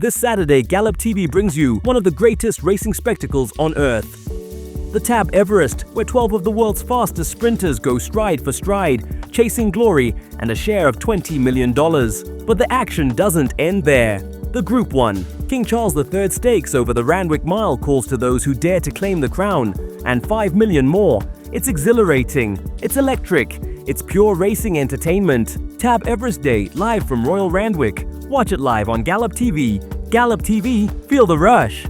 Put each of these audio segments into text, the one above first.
This Saturday, Gallop TV brings you one of the greatest racing spectacles on earth. The tab Everest, where 12 of the world's fastest sprinters go stride for stride, chasing glory and a share of $20 million. But the action doesn't end there. The Group 1, King Charles III Stakes over the Randwick Mile calls to those who dare to claim the crown, and 5 million more. It's exhilarating, it's electric, it's pure racing entertainment. Tab Everest Day, live from Royal Randwick. Watch it live on Gallop TV. Gallop TV, feel the rush.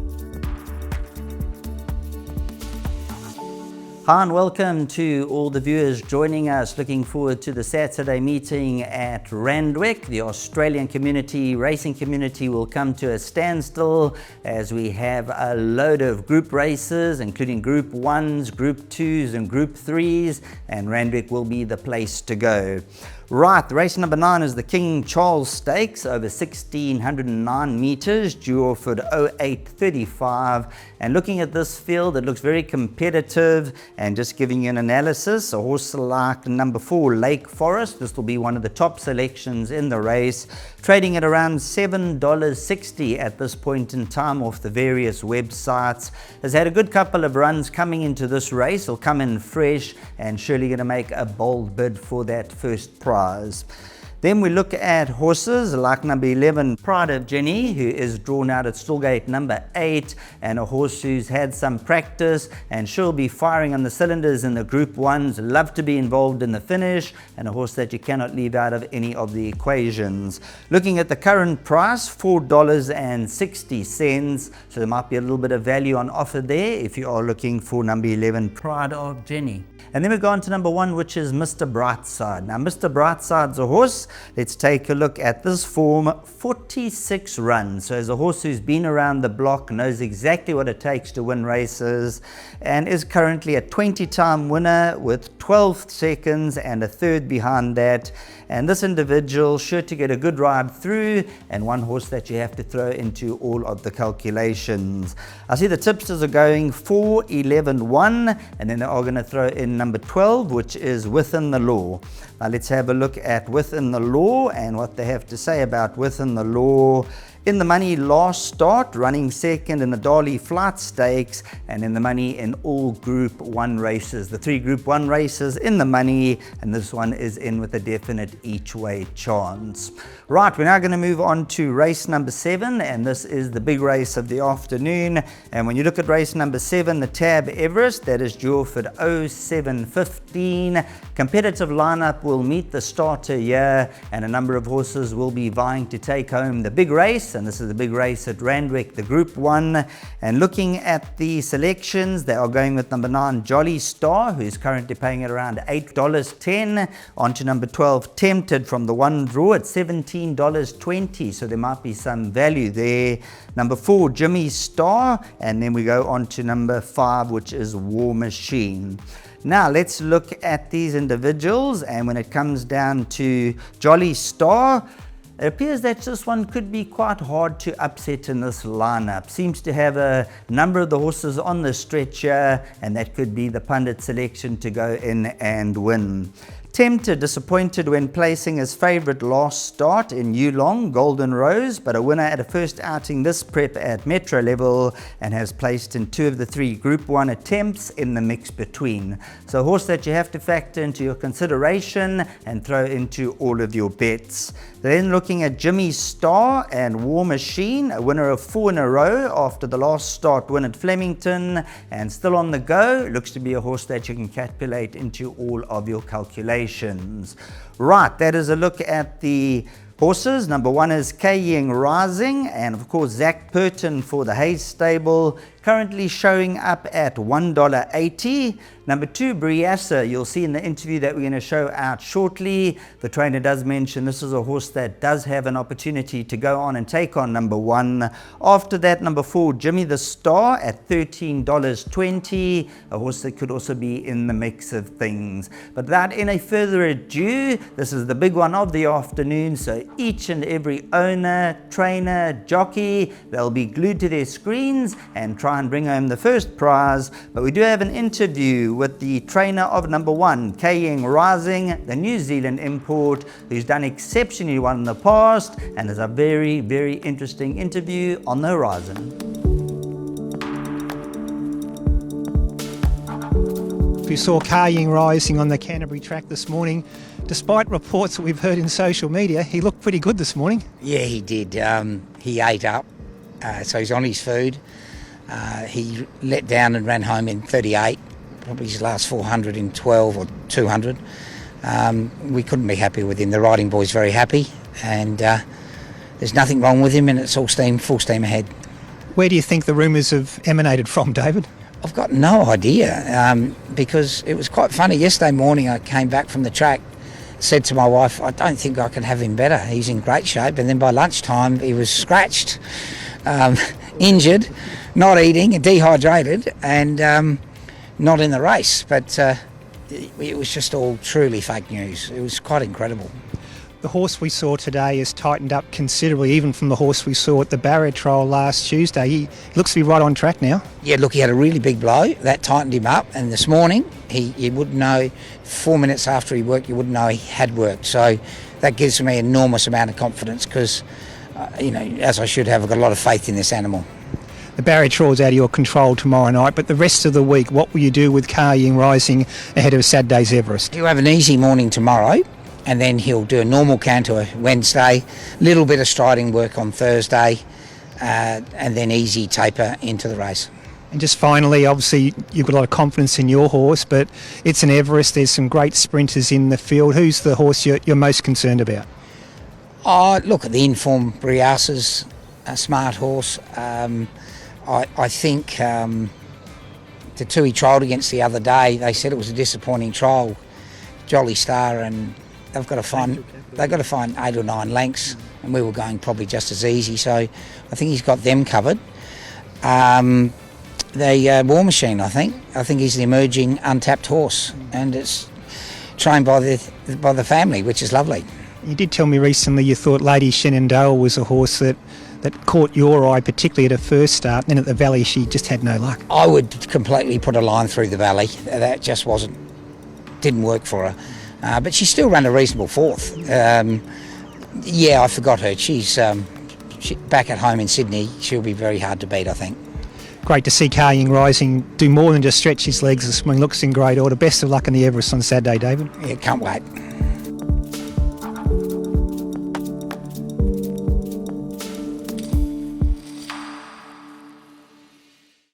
Hi and welcome to all the viewers joining us. Looking forward to the Saturday meeting at Randwick. The Australian community, racing community, will come to a standstill as we have a load of group races, including Group 1s, Group 2s and Group 3s, and Randwick will be the place to go. Right, race number 9 is the King Charles Stakes over 1,609 meters, due off at 08:35. And looking at this field, it looks very competitive. And just giving you an analysis, a horse like number 4, Lake Forest, this will be one of the top selections in the race, trading at around $7.60 at this point in time off the various websites. Has had a good couple of runs coming into this race. Will come in fresh and surely going to make a bold bid for that first prize. Then we look at horses like number 11, Pride of Jenny, who is drawn out at stallgate number 8, and a horse who's had some practice and she'll be firing on the cylinders in the Group 1s, love to be involved in the finish, and a horse that you cannot leave out of any of the equations. Looking at the current price, $4.60, so there might be a little bit of value on offer there if you are looking for number 11, Pride of Jenny. And then we go on to number 1, which is Mr. Brightside. Now, Mr. Brightside's a horse. Let's take a look at this form. 46 runs. So as a horse who's been around the block, knows exactly what it takes to win races, and is currently a 20-time winner with 12 seconds and a third behind that. And this individual sure to get a good ride through, and one horse that you have to throw into all of the calculations. I see the tipsters are going 4, 11, 1, and then they are going to throw in number 12, which is Within the Law. Now let's have a look at Within the Law and what they have to say about Within the Law. In the money last start, running second in the Darley Flight Stakes, and in the money in all Group 1 races. The 3 Group 1 races in the money, and this one is in with a definite each way chance. Right, we're now going to move on to race number 7, and this is the big race of the afternoon. And when you look at race number 7, the tab Everest, that is due off at 07:15. Competitive lineup will meet the starter here, and a number of horses will be vying to take home the big race. And this is the big race at Randwick, the Group 1. And looking at the selections, they are going with number 9, Jolly Star, who is currently paying at around $8.10. On to number 12, Tempted from the one draw at $17.20. So there might be some value there. Number 4, Jimmy Star. And then we go on to number 5, which is War Machine. Now let's look at these individuals. And when it comes down to Jolly Star, it appears that this one could be quite hard to upset in this lineup. Seems to have a number of the horses on the stretcher, and that could be the pundit selection to go in and win. Tempted, disappointed when placing his favourite last start in Yulong, Golden Rose, but a winner at a first outing this prep at Metro level, and has placed in 2 of the 3 Group 1 attempts in the mix between. So a horse that you have to factor into your consideration and throw into all of your bets. Then looking at Jimmy Star and War Machine, a winner of 4 in a row after the last start win at Flemington, and still on the go. Looks to be a horse that you can calculate into all of your calculations. Right, that is a look at the horses. Number 1 is K-Ying Rising, and of course Zach Purton for the Hayes stable, currently showing up at $1.80. Number 2, Briassa, you'll see in the interview that we're going to show out shortly, the trainer does mention this is a horse that does have an opportunity to go on and take on number 1. After that, number 4, Jimmy the Star at $13.20, a horse that could also be in the mix of things. But without any further ado, this is the big one of the afternoon, so each and every owner, trainer, jockey, they'll be glued to their screens and try try and bring home the first prize, but we do have an interview with the trainer of number 1, Kaying Rising, the New Zealand import, who's done exceptionally well in the past, and is a very, very interesting interview on the horizon. We saw Kaying Rising on the Canterbury track this morning. Despite reports that we've heard in social media, he looked pretty good this morning. Yeah, he did. He ate up, so he's on his food. He let down and ran home in 38, probably his last 400 in 12 or 200. We couldn't be happier with him. The riding boy's very happy, and there's nothing wrong with him, and it's all full steam ahead. Where do you think the rumours have emanated from, David? I've got no idea, because it was quite funny. Yesterday morning I came back from the track, said to my wife, I don't think I can have him better. He's in great shape. And then by lunchtime he was scratched, injured, not eating, dehydrated, and not in the race. But it was just all truly fake news. It was quite incredible. The horse we saw today has tightened up considerably, even from the horse we saw at the barrier trial last Tuesday. He looks to be right on track now. Yeah, look, he had a really big blow. That tightened him up. And this morning, you wouldn't know, 4 minutes after he worked, you wouldn't know he had worked. So that gives me an enormous amount of confidence because, as I should have, I've got a lot of faith in this animal. The barrier trial is out of your control tomorrow night, but the rest of the week, what will you do with Kaying Rising ahead of Saturday's Everest? He'll have an easy morning tomorrow. And then he'll do a normal canter Wednesday, little bit of striding work on Thursday, and then easy taper into the race. And just finally, obviously you've got a lot of confidence in your horse, but it's an Everest, there's some great sprinters in the field. Who's the horse you're most concerned about? Oh, look at the informed Briassa's a smart horse. I think the two he trialled against the other day, they said it was a disappointing trial, Jolly Star, and they've got to find 8 or 9 lengths, and we were going probably just as easy. So I think he's got them covered. The War Machine, I think he's the emerging untapped horse, and it's trained by the family, which is lovely. You did tell me recently you thought Lady Shenandoah was a horse that caught your eye, particularly at her first start, and then at the Valley she just had no luck. I would completely put a line through the Valley. That just didn't work for her. But she still ran a reasonable fourth. I forgot her. She's back at home in Sydney. She'll be very hard to beat, I think. Great to see Kaying Rising do more than just stretch his legs this morning. Looks in great order. Best of luck in the Everest on Saturday, David. Yeah, can't wait.